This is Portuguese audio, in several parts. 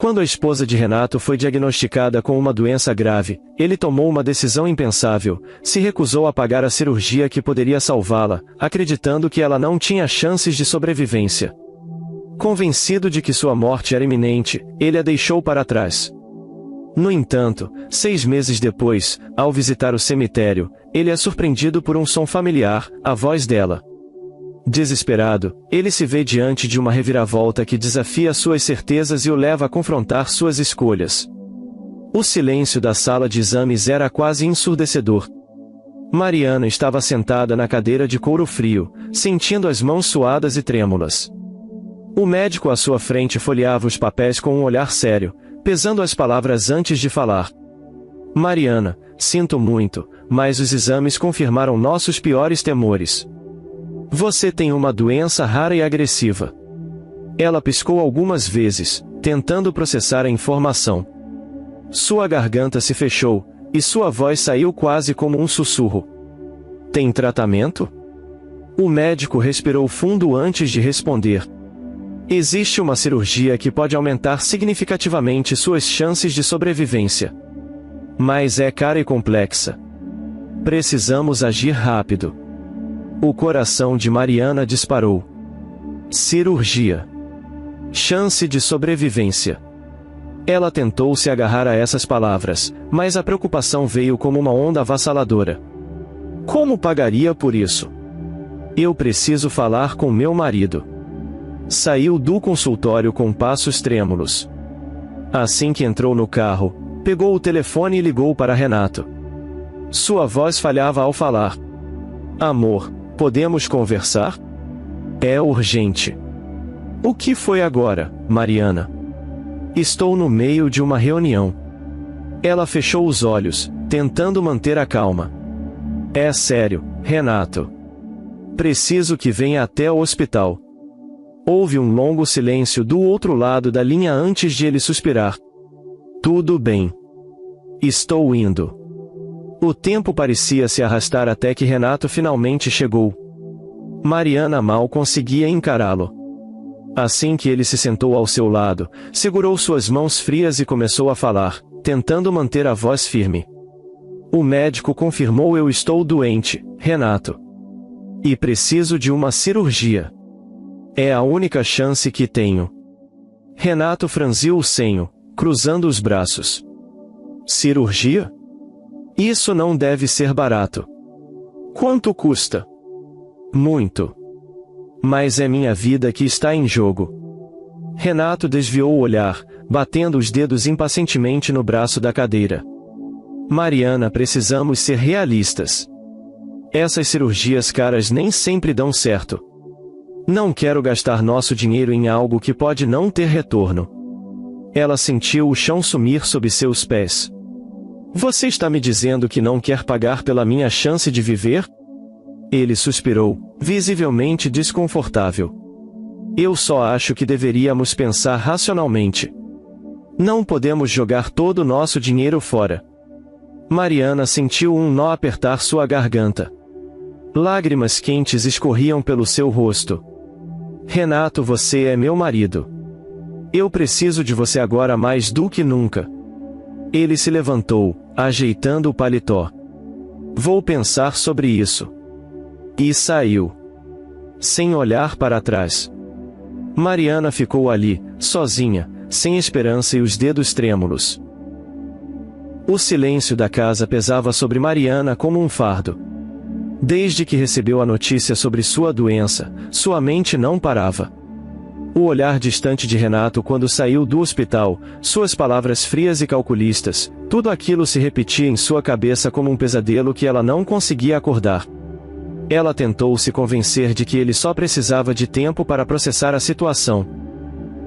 Quando a esposa de Renato foi diagnosticada com uma doença grave, ele tomou uma decisão impensável, se recusou a pagar a cirurgia que poderia salvá-la, acreditando que ela não tinha chances de sobrevivência. Convencido de que sua morte era iminente, ele a deixou para trás. No entanto, 6 meses depois, ao visitar o cemitério, ele é surpreendido por um som familiar, a voz dela. Desesperado, ele se vê diante de uma reviravolta que desafia suas certezas e o leva a confrontar suas escolhas. O silêncio da sala de exames era quase ensurdecedor. Mariana estava sentada na cadeira de couro frio, sentindo as mãos suadas e trêmulas. O médico à sua frente folheava os papéis com um olhar sério, pesando as palavras antes de falar. Mariana, sinto muito, mas os exames confirmaram nossos piores temores. Você tem uma doença rara e agressiva. Ela piscou algumas vezes, tentando processar a informação. Sua garganta se fechou, e sua voz saiu quase como um sussurro. Tem tratamento? O médico respirou fundo antes de responder. Existe uma cirurgia que pode aumentar significativamente suas chances de sobrevivência. Mas é cara e complexa. Precisamos agir rápido. O coração de Mariana disparou. Cirurgia. Chance de sobrevivência. Ela tentou se agarrar a essas palavras, mas a preocupação veio como uma onda avassaladora. Como pagaria por isso? Eu preciso falar com meu marido. Saiu do consultório com passos trêmulos. Assim que entrou no carro, pegou o telefone e ligou para Renato. Sua voz falhava ao falar. Amor, podemos conversar? É urgente. O que foi agora, Mariana? Estou no meio de uma reunião. Ela fechou os olhos, tentando manter a calma. É sério, Renato. Preciso que venha até o hospital. Houve um longo silêncio do outro lado da linha antes de ele suspirar. Tudo bem. Estou indo. O tempo parecia se arrastar até que Renato finalmente chegou. Mariana mal conseguia encará-lo. Assim que ele se sentou ao seu lado, segurou suas mãos frias e começou a falar, tentando manter a voz firme. O médico confirmou: eu estou doente, Renato. E preciso de uma cirurgia. É a única chance que tenho. Renato franziu o senho, cruzando os braços. Cirurgia? Isso não deve ser barato. Quanto custa? Muito. Mas é minha vida que está em jogo. Renato desviou o olhar, batendo os dedos impacientemente no braço da cadeira. Mariana, precisamos ser realistas. Essas cirurgias caras nem sempre dão certo. Não quero gastar nosso dinheiro em algo que pode não ter retorno. Ela sentiu o chão sumir sob seus pés. Você está me dizendo que não quer pagar pela minha chance de viver? Ele suspirou, visivelmente desconfortável. Eu só acho que deveríamos pensar racionalmente. Não podemos jogar todo o nosso dinheiro fora. Mariana sentiu um nó apertar sua garganta. Lágrimas quentes escorriam pelo seu rosto. Renato, você é meu marido. Eu preciso de você agora mais do que nunca. Ele se levantou, ajeitando o paletó. Vou pensar sobre isso. E saiu. Sem olhar para trás. Mariana ficou ali, sozinha, sem esperança e os dedos trêmulos. O silêncio da casa pesava sobre Mariana como um fardo. Desde que recebeu a notícia sobre sua doença, sua mente não parava. O olhar distante de Renato quando saiu do hospital, suas palavras frias e calculistas, tudo aquilo se repetia em sua cabeça como um pesadelo que ela não conseguia acordar. Ela tentou se convencer de que ele só precisava de tempo para processar a situação.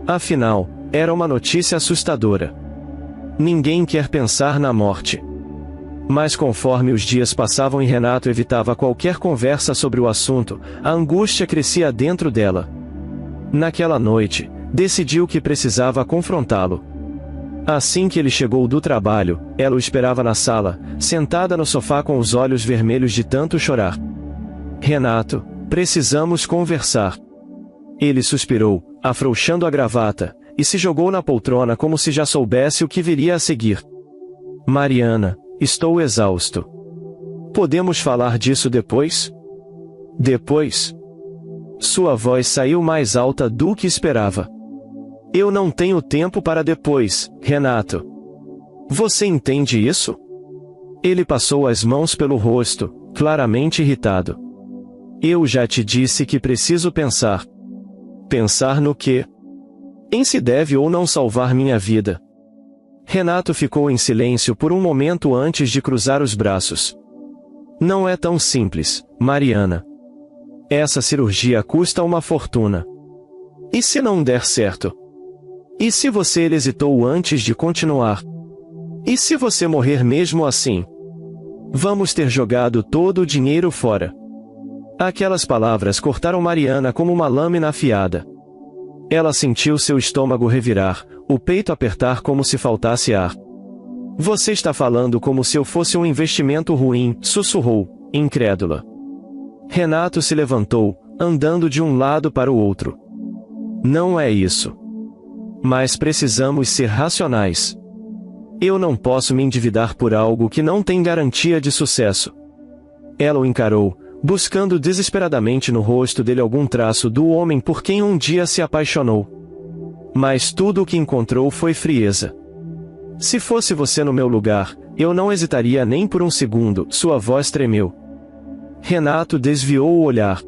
Afinal, era uma notícia assustadora. Ninguém quer pensar na morte. Mas conforme os dias passavam e Renato evitava qualquer conversa sobre o assunto, a angústia crescia dentro dela. Naquela noite, decidiu que precisava confrontá-lo. Assim que ele chegou do trabalho, ela o esperava na sala, sentada no sofá com os olhos vermelhos de tanto chorar. Renato, precisamos conversar. Ele suspirou, afrouxando a gravata, e se jogou na poltrona como se já soubesse o que viria a seguir. Mariana, estou exausto. Podemos falar disso depois? Depois? Sua voz saiu mais alta do que esperava. Eu não tenho tempo para depois, Renato. Você entende isso? Ele passou as mãos pelo rosto, claramente irritado. Eu já te disse que preciso pensar. Pensar no quê? Em se deve ou não salvar minha vida. Renato ficou em silêncio por um momento antes de cruzar os braços. Não é tão simples, Mariana. Essa cirurgia custa uma fortuna. E se não der certo? E se você hesitou antes de continuar? E se você morrer mesmo assim? Vamos ter jogado todo o dinheiro fora. Aquelas palavras cortaram Mariana como uma lâmina afiada. Ela sentiu seu estômago revirar, o peito apertar como se faltasse ar. Você está falando como se eu fosse um investimento ruim, sussurrou, incrédula. Renato se levantou, andando de um lado para o outro. Não é isso. Mas precisamos ser racionais. Eu não posso me endividar por algo que não tem garantia de sucesso. Ela o encarou, buscando desesperadamente no rosto dele algum traço do homem por quem um dia se apaixonou. Mas tudo o que encontrou foi frieza. Se fosse você no meu lugar, eu não hesitaria nem por um segundo, sua voz tremeu. Renato desviou o olhar.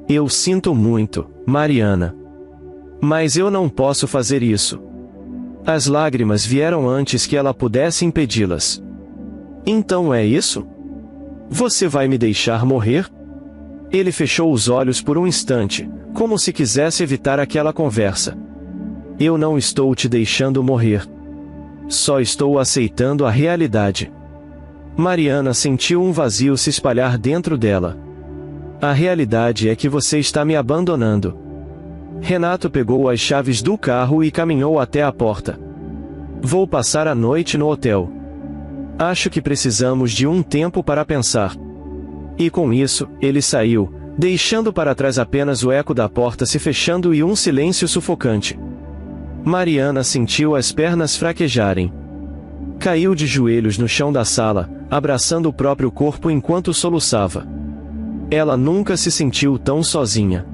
Eu sinto muito, Mariana. Mas eu não posso fazer isso. As lágrimas vieram antes que ela pudesse impedi-las. Então é isso? Você vai me deixar morrer? Ele fechou os olhos por um instante, como se quisesse evitar aquela conversa. Eu não estou te deixando morrer. Só estou aceitando a realidade. Mariana sentiu um vazio se espalhar dentro dela. A realidade é que você está me abandonando. Renato pegou as chaves do carro e caminhou até a porta. Vou passar a noite no hotel. Acho que precisamos de um tempo para pensar. E com isso, ele saiu, deixando para trás apenas o eco da porta se fechando e um silêncio sufocante. Mariana sentiu as pernas fraquejarem. Caiu de joelhos no chão da sala, abraçando o próprio corpo enquanto soluçava. Ela nunca se sentiu tão sozinha.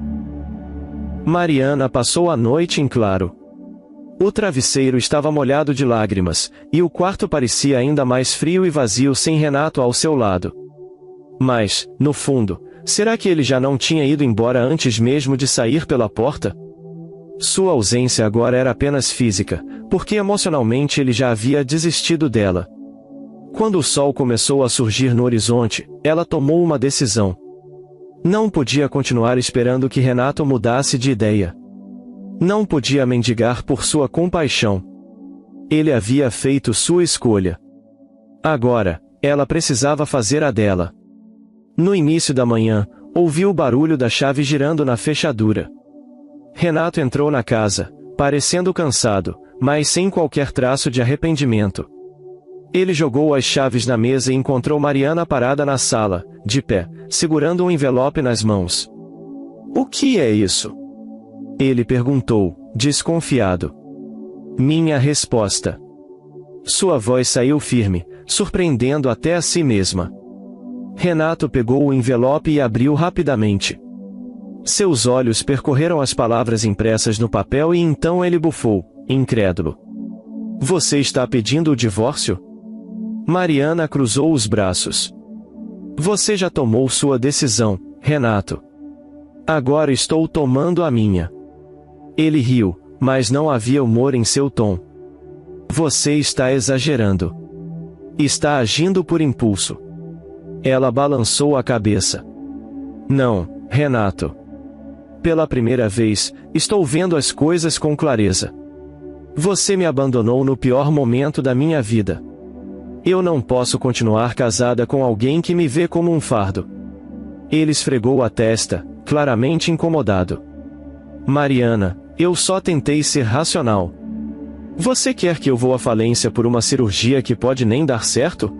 Mariana passou a noite em claro. O travesseiro estava molhado de lágrimas, e o quarto parecia ainda mais frio e vazio sem Renato ao seu lado. Mas, no fundo, será que ele já não tinha ido embora antes mesmo de sair pela porta? Sua ausência agora era apenas física, porque emocionalmente ele já havia desistido dela. Quando o sol começou a surgir no horizonte, ela tomou uma decisão. Não podia continuar esperando que Renato mudasse de ideia. Não podia mendigar por sua compaixão. Ele havia feito sua escolha. Agora, ela precisava fazer a dela. No início da manhã, ouviu o barulho da chave girando na fechadura. Renato entrou na casa, parecendo cansado, mas sem qualquer traço de arrependimento. Ele jogou as chaves na mesa e encontrou Mariana parada na sala, de pé, segurando um envelope nas mãos. O que é isso? Ele perguntou, desconfiado. Minha resposta. Sua voz saiu firme, surpreendendo até a si mesma. Renato pegou o envelope e abriu rapidamente. Seus olhos percorreram as palavras impressas no papel e então ele bufou, incrédulo. Você está pedindo o divórcio? Mariana cruzou os braços. Você já tomou sua decisão, Renato. Agora estou tomando a minha. Ele riu, mas não havia humor em seu tom. Você está exagerando. Está agindo por impulso. Ela balançou a cabeça. Não, Renato. Pela primeira vez, estou vendo as coisas com clareza. Você me abandonou no pior momento da minha vida. Eu não posso continuar casada com alguém que me vê como um fardo. Ele esfregou a testa, claramente incomodado. Mariana, eu só tentei ser racional. Você quer que eu vou à falência por uma cirurgia que pode nem dar certo?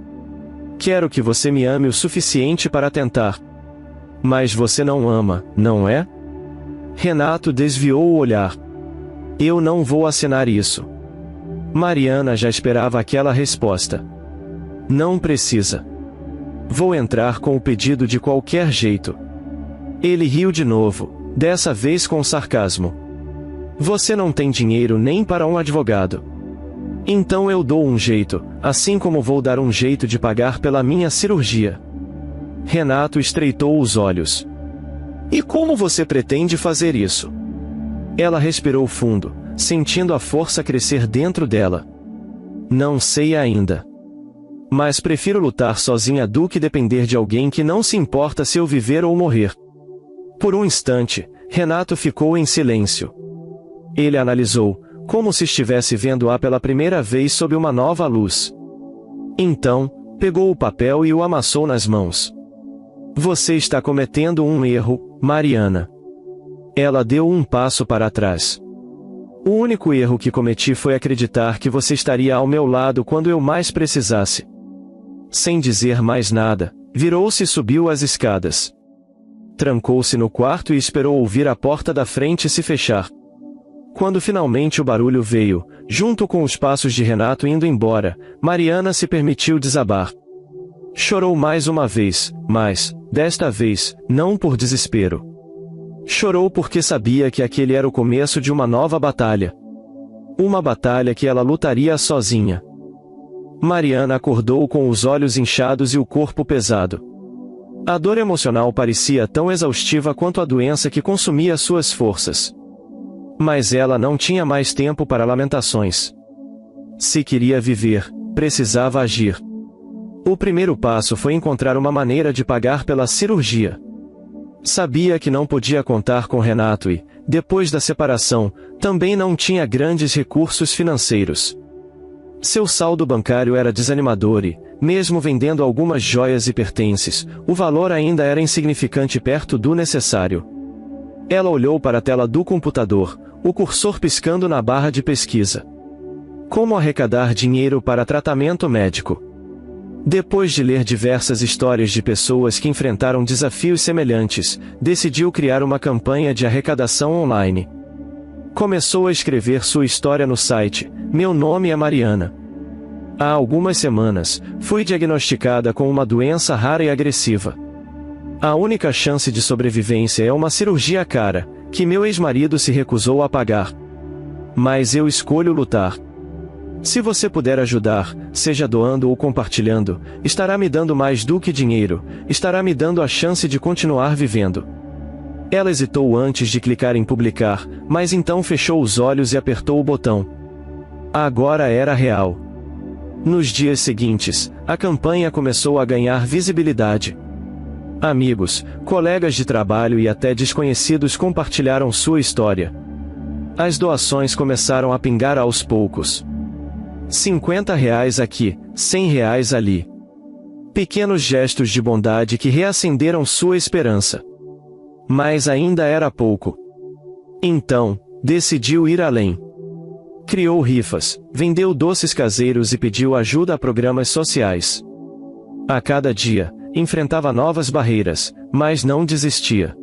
Quero que você me ame o suficiente para tentar. Mas você não ama, não é? Renato desviou o olhar. Eu não vou assinar isso. Mariana já esperava aquela resposta. Não precisa. Vou entrar com o pedido de qualquer jeito. Ele riu de novo, dessa vez com sarcasmo. Você não tem dinheiro nem para um advogado. Então eu dou um jeito, assim como vou dar um jeito de pagar pela minha cirurgia. Renato estreitou os olhos. E como você pretende fazer isso? Ela respirou fundo, sentindo a força crescer dentro dela. Não sei ainda. Mas prefiro lutar sozinha do que depender de alguém que não se importa se eu viver ou morrer. Por um instante, Renato ficou em silêncio. Ele analisou, como se estivesse vendo-a pela primeira vez sob uma nova luz. Então, pegou o papel e o amassou nas mãos. Você está cometendo um erro, Mariana. Ela deu um passo para trás. O único erro que cometi foi acreditar que você estaria ao meu lado quando eu mais precisasse. Sem dizer mais nada, virou-se e subiu as escadas. Trancou-se no quarto e esperou ouvir a porta da frente se fechar. Quando finalmente o barulho veio, junto com os passos de Renato indo embora, Mariana se permitiu desabar. Chorou mais uma vez, mas, desta vez, não por desespero. Chorou porque sabia que aquele era o começo de uma nova batalha. Uma batalha que ela lutaria sozinha. Mariana acordou com os olhos inchados e o corpo pesado. A dor emocional parecia tão exaustiva quanto a doença que consumia suas forças. Mas ela não tinha mais tempo para lamentações. Se queria viver, precisava agir. O primeiro passo foi encontrar uma maneira de pagar pela cirurgia. Sabia que não podia contar com Renato e, depois da separação, também não tinha grandes recursos financeiros. Seu saldo bancário era desanimador e, mesmo vendendo algumas joias e pertences, o valor ainda era insignificante perto do necessário. Ela olhou para a tela do computador, o cursor piscando na barra de pesquisa. Como arrecadar dinheiro para tratamento médico? Depois de ler diversas histórias de pessoas que enfrentaram desafios semelhantes, decidiu criar uma campanha de arrecadação online. Começou a escrever sua história no site Meu Nome é Mariana. Há algumas semanas, fui diagnosticada com uma doença rara e agressiva. A única chance de sobrevivência é uma cirurgia cara, que meu ex-marido se recusou a pagar. Mas eu escolho lutar. Se você puder ajudar, seja doando ou compartilhando, estará me dando mais do que dinheiro, estará me dando a chance de continuar vivendo. Ela hesitou antes de clicar em publicar, mas então fechou os olhos e apertou o botão. Agora era real. Nos dias seguintes, a campanha começou a ganhar visibilidade. Amigos, colegas de trabalho e até desconhecidos compartilharam sua história. As doações começaram a pingar aos poucos. R$ 50 aqui, R$ 100 ali. Pequenos gestos de bondade que reacenderam sua esperança. Mas ainda era pouco. Então, decidiu ir além. Criou rifas, vendeu doces caseiros e pediu ajuda a programas sociais. A cada dia, enfrentava novas barreiras, mas não desistia.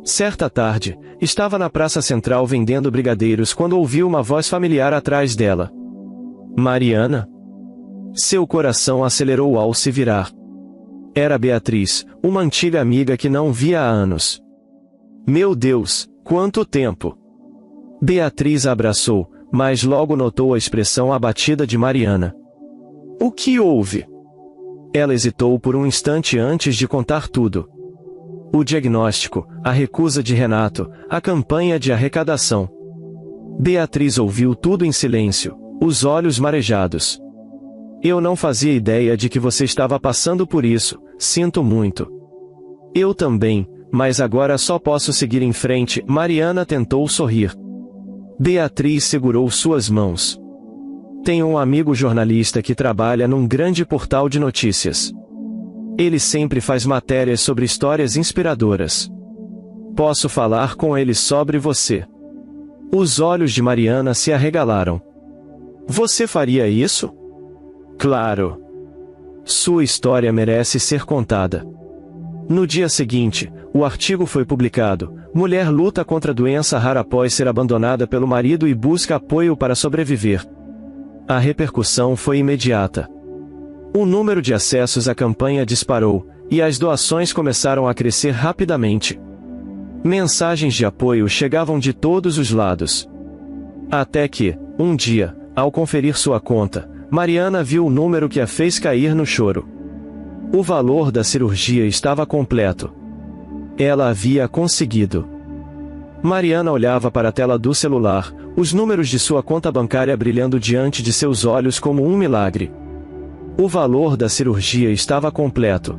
Certa tarde, estava na praça central vendendo brigadeiros quando ouviu uma voz familiar atrás dela. Mariana? Seu coração acelerou ao se virar. Era Beatriz, uma antiga amiga que não via há anos. Meu Deus, quanto tempo! Beatriz a abraçou, mas logo notou a expressão abatida de Mariana. O que houve? Ela hesitou por um instante antes de contar tudo. O diagnóstico, a recusa de Renato, a campanha de arrecadação. Beatriz ouviu tudo em silêncio, os olhos marejados. Eu não fazia ideia de que você estava passando por isso, sinto muito. Eu também, mas agora só posso seguir em frente. Mariana tentou sorrir. Beatriz segurou suas mãos. Tenho um amigo jornalista que trabalha num grande portal de notícias. Ele sempre faz matérias sobre histórias inspiradoras. Posso falar com ele sobre você. Os olhos de Mariana se arregalaram. Você faria isso? Claro. Sua história merece ser contada. No dia seguinte, o artigo foi publicado, mulher luta contra doença rara após ser abandonada pelo marido e busca apoio para sobreviver. A repercussão foi imediata. O número de acessos à campanha disparou, e as doações começaram a crescer rapidamente. Mensagens de apoio chegavam de todos os lados. Até que, um dia, ao conferir sua conta, Mariana viu o número que a fez cair no choro. O valor da cirurgia estava completo. Ela havia conseguido. Mariana olhava para a tela do celular, os números de sua conta bancária brilhando diante de seus olhos como um milagre. O valor da cirurgia estava completo.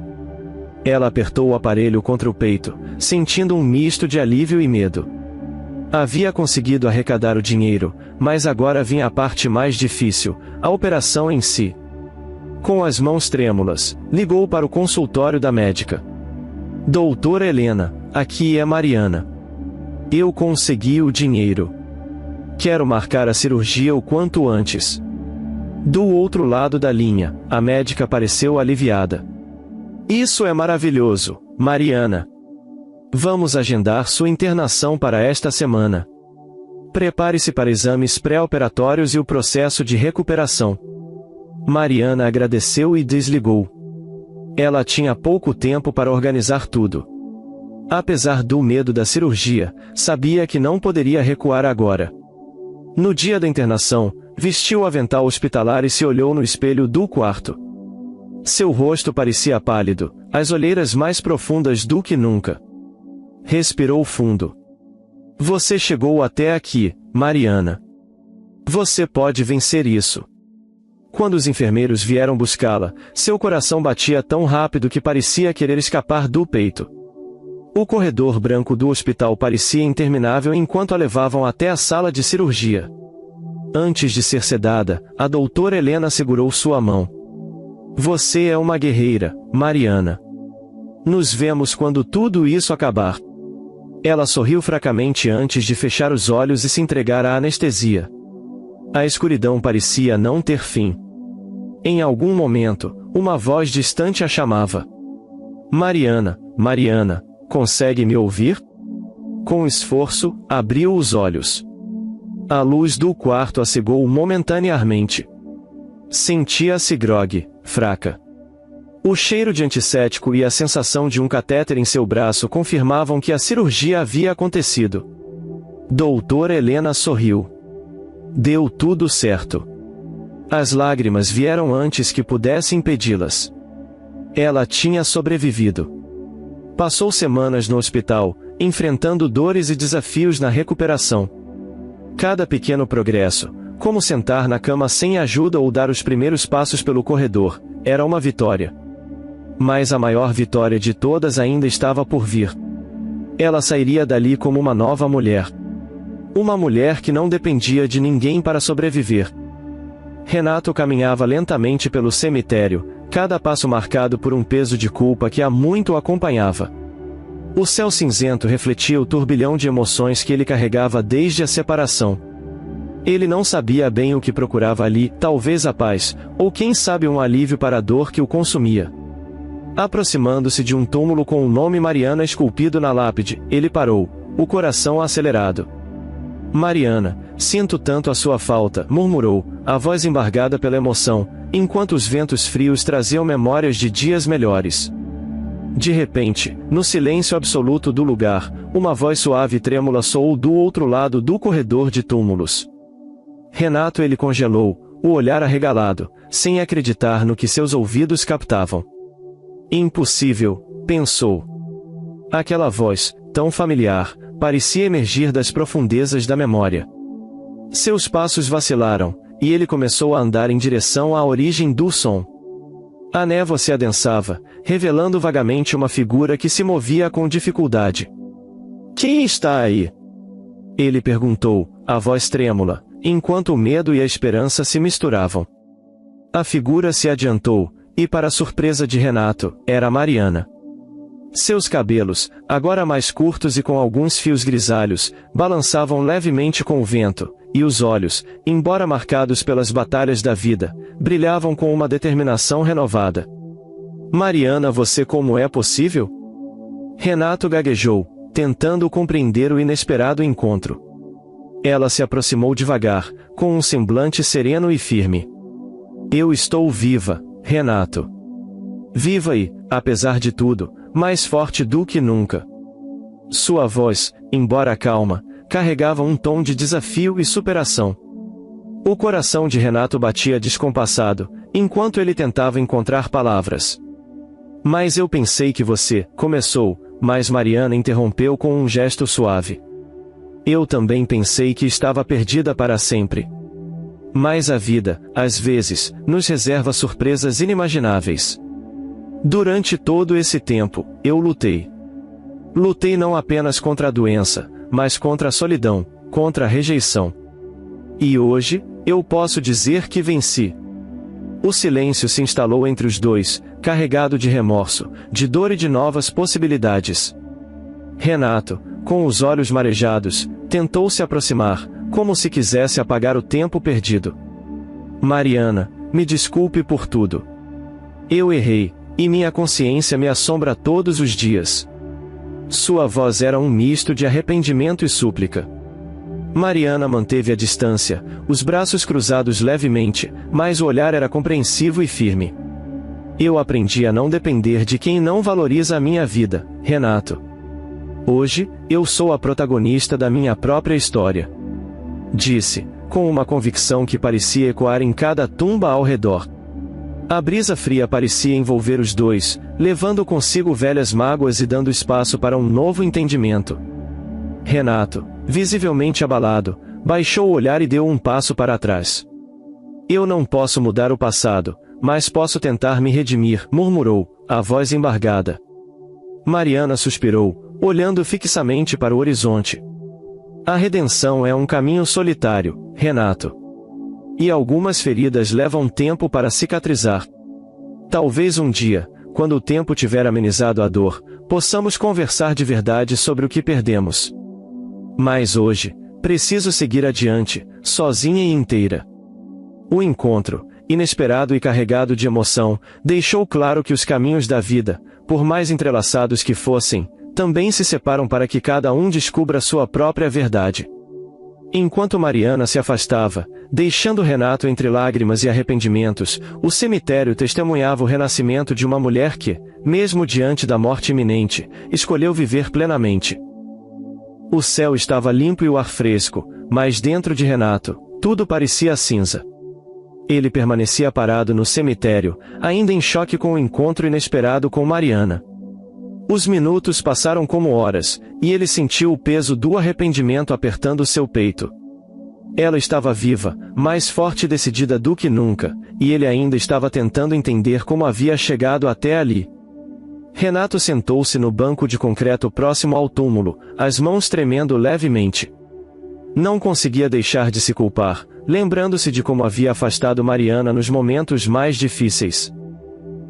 Ela apertou o aparelho contra o peito, sentindo um misto de alívio e medo. Havia conseguido arrecadar o dinheiro, mas agora vinha a parte mais difícil, a operação em si. Com as mãos trêmulas, ligou para o consultório da médica. Doutora Helena, aqui é Mariana. Eu consegui o dinheiro. Quero marcar a cirurgia o quanto antes. Do outro lado da linha, a médica pareceu aliviada. Isso é maravilhoso, Mariana. Vamos agendar sua internação para esta semana. Prepare-se para exames pré-operatórios e o processo de recuperação. Mariana agradeceu e desligou. Ela tinha pouco tempo para organizar tudo. Apesar do medo da cirurgia, sabia que não poderia recuar agora. No dia da internação, vestiu o avental hospitalar e se olhou no espelho do quarto. Seu rosto parecia pálido, as olheiras mais profundas do que nunca. Respirou fundo. Você chegou até aqui, Mariana. Você pode vencer isso. Quando os enfermeiros vieram buscá-la, seu coração batia tão rápido que parecia querer escapar do peito. O corredor branco do hospital parecia interminável enquanto a levavam até a sala de cirurgia. Antes de ser sedada, a doutora Helena segurou sua mão. Você é uma guerreira, Mariana. Nos vemos quando tudo isso acabar. Ela sorriu fracamente antes de fechar os olhos e se entregar à anestesia. A escuridão parecia não ter fim. Em algum momento, uma voz distante a chamava. Mariana, Mariana, consegue me ouvir? Com esforço, abriu os olhos. A luz do quarto a cegou momentaneamente. Sentia-se grogue, fraca. O cheiro de antisséptico e a sensação de um catéter em seu braço confirmavam que a cirurgia havia acontecido. Doutora Helena sorriu. Deu tudo certo. As lágrimas vieram antes que pudesse impedi-las. Ela tinha sobrevivido. Passou semanas no hospital, enfrentando dores e desafios na recuperação. Cada pequeno progresso, como sentar na cama sem ajuda ou dar os primeiros passos pelo corredor, era uma vitória. Mas a maior vitória de todas ainda estava por vir. Ela sairia dali como uma nova mulher. Uma mulher que não dependia de ninguém para sobreviver. Renato caminhava lentamente pelo cemitério, cada passo marcado por um peso de culpa que há muito o acompanhava. O céu cinzento refletia o turbilhão de emoções que ele carregava desde a separação. Ele não sabia bem o que procurava ali, talvez a paz, ou quem sabe um alívio para a dor que o consumia. Aproximando-se de um túmulo com o nome Mariana esculpido na lápide, ele parou, o coração acelerado. Mariana, sinto tanto a sua falta, murmurou, a voz embargada pela emoção, enquanto os ventos frios traziam memórias de dias melhores. De repente, no silêncio absoluto do lugar, uma voz suave e trêmula soou do outro lado do corredor de túmulos. Renato ele congelou, o olhar arregalado, sem acreditar no que seus ouvidos captavam. Impossível, pensou. Aquela voz, tão familiar, parecia emergir das profundezas da memória. Seus passos vacilaram, e ele começou a andar em direção à origem do som. A névoa se adensava, revelando vagamente uma figura que se movia com dificuldade. Quem está aí? Ele perguntou, a voz trêmula, enquanto o medo e a esperança se misturavam. A figura se adiantou, e para a surpresa de Renato, era Mariana. Seus cabelos, agora mais curtos e com alguns fios grisalhos, balançavam levemente com o vento, e os olhos, embora marcados pelas batalhas da vida, brilhavam com uma determinação renovada. Mariana, você como é possível? Renato gaguejou, tentando compreender o inesperado encontro. Ela se aproximou devagar, com um semblante sereno e firme. Eu estou viva, Renato. Viva e, apesar de tudo, mais forte do que nunca. Sua voz, embora calma, carregava um tom de desafio e superação. O coração de Renato batia descompassado, enquanto ele tentava encontrar palavras. Mas eu pensei que você, começou, mas Mariana interrompeu com um gesto suave. Eu também pensei que estava perdida para sempre. Mas a vida, às vezes, nos reserva surpresas inimagináveis. Durante todo esse tempo, eu lutei. Lutei não apenas contra a doença, mas contra a solidão, contra a rejeição. E hoje, eu posso dizer que venci. O silêncio se instalou entre os dois, carregado de remorso, de dor e de novas possibilidades. Renato, com os olhos marejados, tentou se aproximar, como se quisesse apagar o tempo perdido. Mariana, me desculpe por tudo. Eu errei, e minha consciência me assombra todos os dias. Sua voz era um misto de arrependimento e súplica. Mariana manteve a distância, os braços cruzados levemente, mas o olhar era compreensivo e firme. Eu aprendi a não depender de quem não valoriza a minha vida, Renato. Hoje, eu sou a protagonista da minha própria história. Disse, com uma convicção que parecia ecoar em cada tumba ao redor. A brisa fria parecia envolver os dois, levando consigo velhas mágoas e dando espaço para um novo entendimento. Renato, visivelmente abalado, baixou o olhar e deu um passo para trás. Eu não posso mudar o passado, mas posso tentar me redimir, murmurou, a voz embargada. Mariana suspirou, olhando fixamente para o horizonte. A redenção é um caminho solitário, Renato. E algumas feridas levam tempo para cicatrizar. Talvez um dia, quando o tempo tiver amenizado a dor, possamos conversar de verdade sobre o que perdemos. Mas hoje, preciso seguir adiante, sozinha e inteira. O encontro, inesperado e carregado de emoção, deixou claro que os caminhos da vida, por mais entrelaçados que fossem, também se separam para que cada um descubra sua própria verdade. Enquanto Mariana se afastava, deixando Renato entre lágrimas e arrependimentos, o cemitério testemunhava o renascimento de uma mulher que, mesmo diante da morte iminente, escolheu viver plenamente. O céu estava limpo e o ar fresco, mas dentro de Renato, tudo parecia cinza. Ele permanecia parado no cemitério, ainda em choque com o encontro inesperado com Mariana. Os minutos passaram como horas, e ele sentiu o peso do arrependimento apertando seu peito. Ela estava viva, mais forte e decidida do que nunca, e ele ainda estava tentando entender como havia chegado até ali. Renato sentou-se no banco de concreto próximo ao túmulo, as mãos tremendo levemente. Não conseguia deixar de se culpar, lembrando-se de como havia afastado Mariana nos momentos mais difíceis.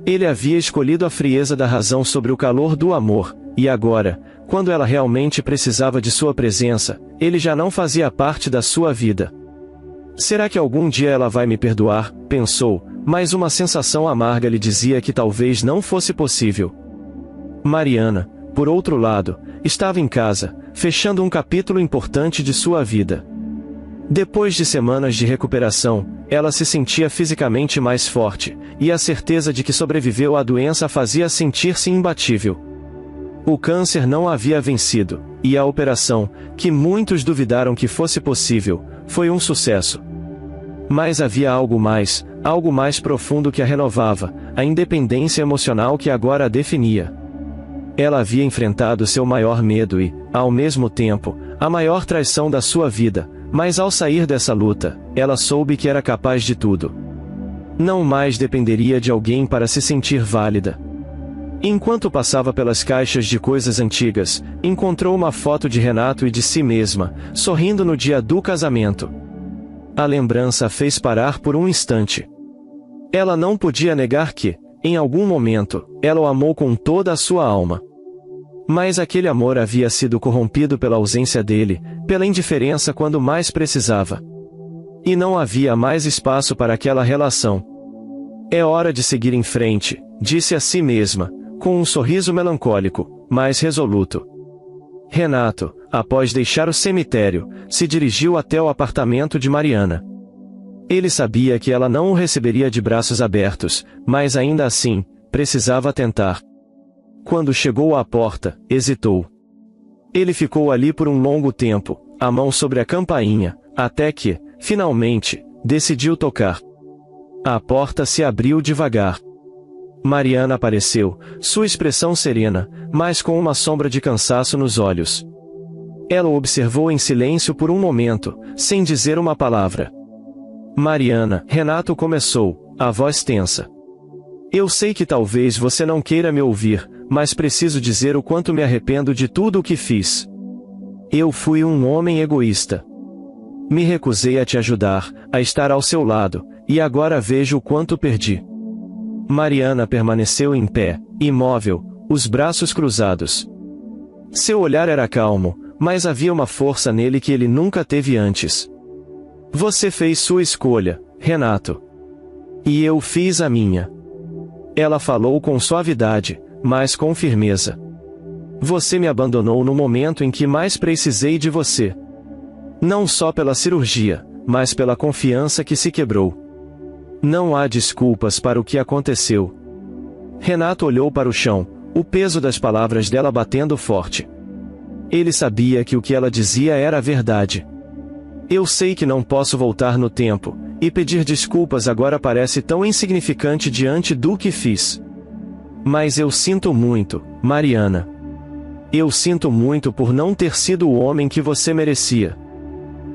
Ele havia escolhido a frieza da razão sobre o calor do amor, e agora, quando ela realmente precisava de sua presença, ele já não fazia parte da sua vida. Será que algum dia ela vai me perdoar? Pensou, mas uma sensação amarga lhe dizia que talvez não fosse possível. Mariana, por outro lado, estava em casa, fechando um capítulo importante de sua vida. Depois de semanas de recuperação, ela se sentia fisicamente mais forte, e a certeza de que sobreviveu à doença a fazia sentir-se imbatível. O câncer não havia vencido, e a operação, que muitos duvidaram que fosse possível, foi um sucesso. Mas havia algo mais profundo que a renovava, a independência emocional que agora a definia. Ela havia enfrentado seu maior medo e, ao mesmo tempo, a maior traição da sua vida, mas ao sair dessa luta, ela soube que era capaz de tudo. Não mais dependeria de alguém para se sentir válida. Enquanto passava pelas caixas de coisas antigas, encontrou uma foto de Renato e de si mesma, sorrindo no dia do casamento. A lembrança a fez parar por um instante. Ela não podia negar que, em algum momento, ela o amou com toda a sua alma. Mas aquele amor havia sido corrompido pela ausência dele, pela indiferença quando mais precisava. E não havia mais espaço para aquela relação. É hora de seguir em frente, disse a si mesma, com um sorriso melancólico, mas resoluto. Renato, após deixar o cemitério, se dirigiu até o apartamento de Mariana. Ele sabia que ela não o receberia de braços abertos, mas ainda assim, precisava tentar. Quando chegou à porta, hesitou. Ele ficou ali por um longo tempo, a mão sobre a campainha, até que, finalmente, decidiu tocar. A porta se abriu devagar. Mariana apareceu, sua expressão serena, mas com uma sombra de cansaço nos olhos. Ela o observou em silêncio por um momento, sem dizer uma palavra. Mariana, Renato começou, a voz tensa. Eu sei que talvez você não queira me ouvir, mas preciso dizer o quanto me arrependo de tudo o que fiz. Eu fui um homem egoísta. Me recusei a te ajudar, a estar ao seu lado, e agora vejo o quanto perdi. Mariana permaneceu em pé, imóvel, os braços cruzados. Seu olhar era calmo, mas havia uma força nele que ele nunca teve antes. Você fez sua escolha, Renato. E eu fiz a minha. Ela falou com suavidade, mas com firmeza. Você me abandonou no momento em que mais precisei de você. Não só pela cirurgia, mas pela confiança que se quebrou. Não há desculpas para o que aconteceu. Renato olhou para o chão, o peso das palavras dela batendo forte. Ele sabia que o que ela dizia era a verdade. Eu sei que não posso voltar no tempo, e pedir desculpas agora parece tão insignificante diante do que fiz. Mas eu sinto muito, Mariana. Eu sinto muito por não ter sido o homem que você merecia.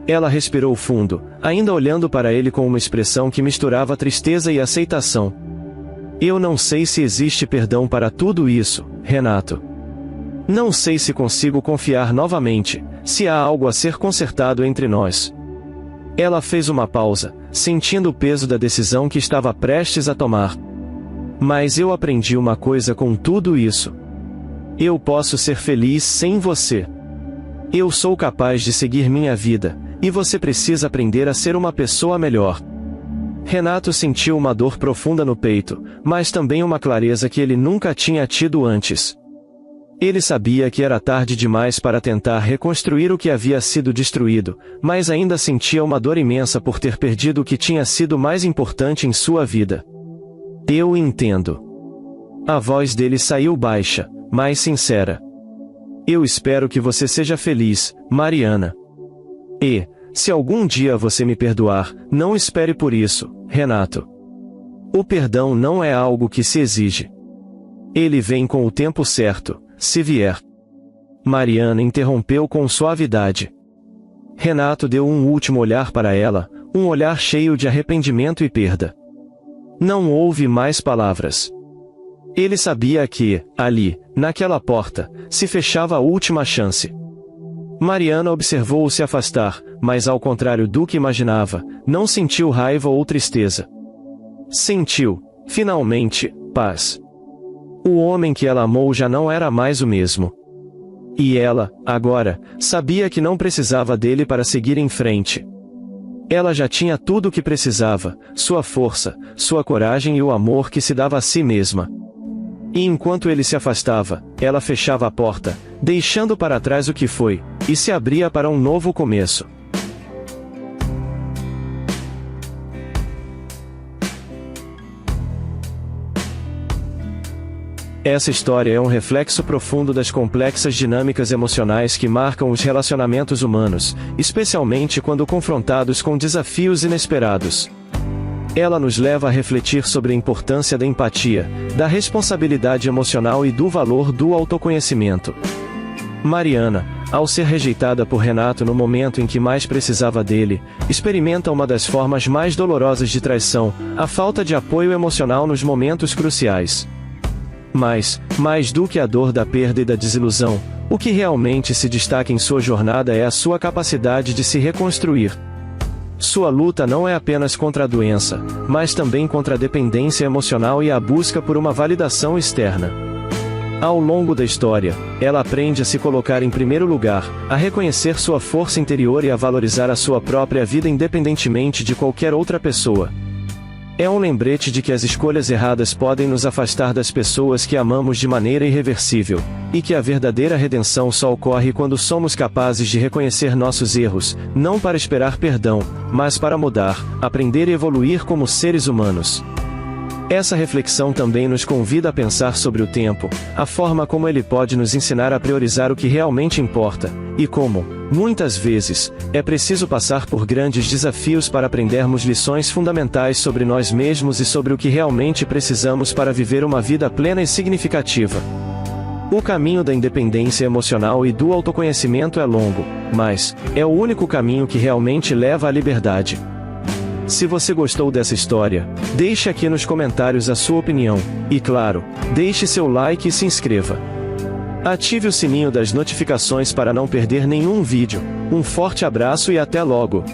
Ela respirou fundo, ainda olhando para ele com uma expressão que misturava tristeza e aceitação. Eu não sei se existe perdão para tudo isso, Renato. Não sei se consigo confiar novamente, se há algo a ser consertado entre nós. Ela fez uma pausa, sentindo o peso da decisão que estava prestes a tomar. Mas eu aprendi uma coisa com tudo isso. Eu posso ser feliz sem você. Eu sou capaz de seguir minha vida, e você precisa aprender a ser uma pessoa melhor. Renato sentiu uma dor profunda no peito, mas também uma clareza que ele nunca tinha tido antes. Ele sabia que era tarde demais para tentar reconstruir o que havia sido destruído, mas ainda sentia uma dor imensa por ter perdido o que tinha sido mais importante em sua vida. Eu entendo. A voz dele saiu baixa, mas sincera. Eu espero que você seja feliz, Mariana. E, se algum dia você me perdoar, não espere por isso, Renato. O perdão não é algo que se exige. Ele vem com o tempo certo, se vier. Mariana interrompeu com suavidade. Renato deu um último olhar para ela, um olhar cheio de arrependimento e perda. Não houve mais palavras. Ele sabia que, ali, naquela porta, se fechava a última chance. Mariana observou-o se afastar, mas ao contrário do que imaginava, não sentiu raiva ou tristeza. Sentiu, finalmente, paz. O homem que ela amou já não era mais o mesmo. E ela, agora, sabia que não precisava dele para seguir em frente. Ela já tinha tudo o que precisava, sua força, sua coragem e o amor que se dava a si mesma. E enquanto ele se afastava, ela fechava a porta, deixando para trás o que foi, e se abria para um novo começo. Essa história é um reflexo profundo das complexas dinâmicas emocionais que marcam os relacionamentos humanos, especialmente quando confrontados com desafios inesperados. Ela nos leva a refletir sobre a importância da empatia, da responsabilidade emocional e do valor do autoconhecimento. Mariana, ao ser rejeitada por Renato no momento em que mais precisava dele, experimenta uma das formas mais dolorosas de traição, a falta de apoio emocional nos momentos cruciais. Mas, mais do que a dor da perda e da desilusão, o que realmente se destaca em sua jornada é a sua capacidade de se reconstruir. Sua luta não é apenas contra a doença, mas também contra a dependência emocional e a busca por uma validação externa. Ao longo da história, ela aprende a se colocar em primeiro lugar, a reconhecer sua força interior e a valorizar a sua própria vida independentemente de qualquer outra pessoa. É um lembrete de que as escolhas erradas podem nos afastar das pessoas que amamos de maneira irreversível, e que a verdadeira redenção só ocorre quando somos capazes de reconhecer nossos erros, não para esperar perdão, mas para mudar, aprender e evoluir como seres humanos. Essa reflexão também nos convida a pensar sobre o tempo, a forma como ele pode nos ensinar a priorizar o que realmente importa, e como, muitas vezes, é preciso passar por grandes desafios para aprendermos lições fundamentais sobre nós mesmos e sobre o que realmente precisamos para viver uma vida plena e significativa. O caminho da independência emocional e do autoconhecimento é longo, mas é o único caminho que realmente leva à liberdade. Se você gostou dessa história, deixe aqui nos comentários a sua opinião, e claro, deixe seu like e se inscreva. Ative o sininho das notificações para não perder nenhum vídeo. Um forte abraço e até logo!